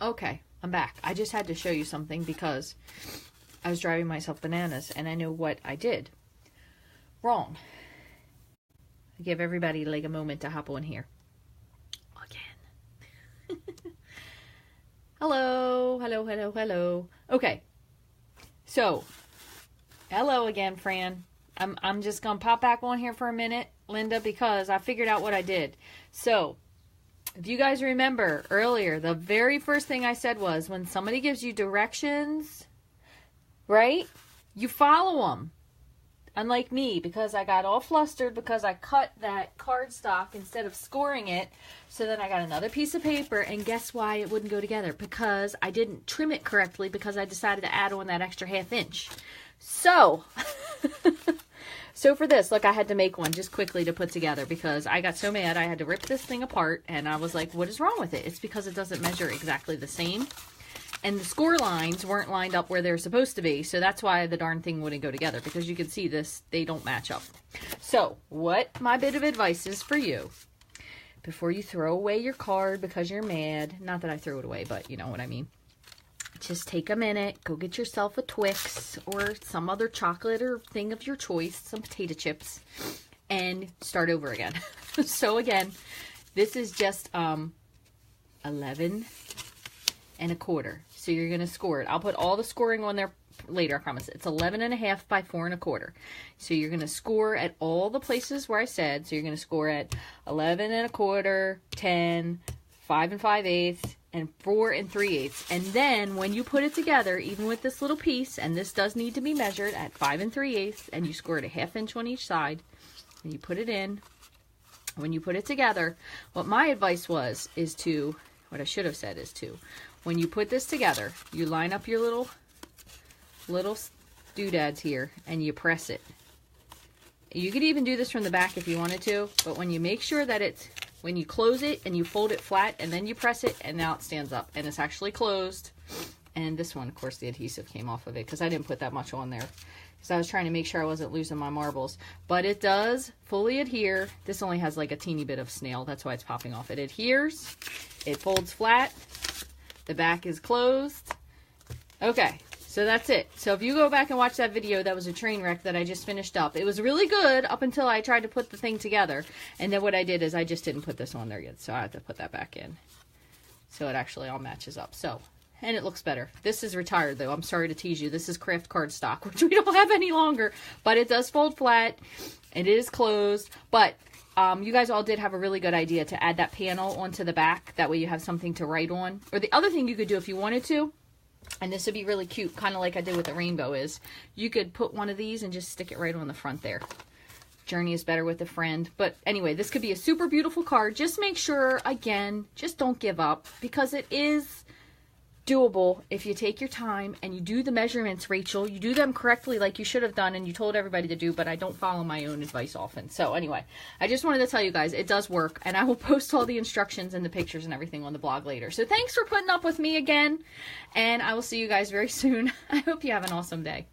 Okay, I'm back. I just had to show you something because I was driving myself bananas and I know what I did wrong. I give everybody like a moment to hop on here. Again. Hello, hello, hello, hello. Okay, so hello again, Fran. I'm just gonna pop back on here for a minute, Linda, because I figured out what I did. So if you guys remember earlier, the very first thing I said was when somebody gives you directions, right, you follow them. Unlike me, because I got all flustered because I cut that cardstock instead of scoring it. So then I got another piece of paper, and guess why it wouldn't go together? Because I didn't trim it correctly because I decided to add on that extra ½ inch. So, so for this, look, I had to make one just quickly to put together because I got so mad I had to rip this thing apart, and I was like, what is wrong with it? It's because it doesn't measure exactly the same. And the score lines weren't lined up where they're supposed to be, so that's why the darn thing wouldn't go together, because you can see this, they don't match up. So, what my bit of advice is for you, before you throw away your card because you're mad, not that I threw it away, but you know what I mean, just take a minute, go get yourself a Twix or some other chocolate or thing of your choice, some potato chips, and start over again. So again, this is just 11 1/4. So you're going to score it. I'll put all the scoring on there later, I promise. It's 11 1/2 by 4 1/4. So you're going to score at all the places where I said. So you're going to score at 11 1/4, 10, 5 5/8, and 4 3/8. And then when you put it together, even with this little piece, and this does need to be measured at 5 3/8, and you score it ½ inch on each side, and you put it in. When you put it together, what my advice was is to, what I should have said is to, when you put this together, you line up your little doodads here and you press it. You could even do this from the back if you wanted to, but when you make sure that it's, when you close it and you fold it flat and then you press it, and now it stands up and it's actually closed. And this one, of course, the adhesive came off of it because I didn't put that much on there because I was trying to make sure I wasn't losing my marbles. But it does fully adhere. This only has like a teeny bit of snail. That's why it's popping off. It adheres. It folds flat. The back is closed. Okay, so that's it. So if you go back and watch that video, that was a train wreck that I just finished up. It was really good up until I tried to put the thing together. And then what I did is I just didn't put this on there yet. So I have to put that back in. So it actually all matches up. So, and it looks better. This is retired though. I'm sorry to tease you. This is craft cardstock, which we don't have any longer. But it does fold flat. It is closed. But you guys all did have a really good idea to add that panel onto the back. That way you have something to write on. Or the other thing you could do if you wanted to, and this would be really cute, kind of like I did with the rainbow, is you could put one of these and just stick it right on the front there. Journey is better with a friend. But anyway, this could be a super beautiful card. Just make sure, again, just don't give up, because it is doable if you take your time and you do the measurements, Rachel. You do them correctly like you should have done and you told everybody to do, but I don't follow my own advice often. So anyway, I just wanted to tell you guys it does work, and I will post all the instructions and the pictures and everything on the blog later. So thanks for putting up with me again, and I will see you guys very soon. I hope you have an awesome day.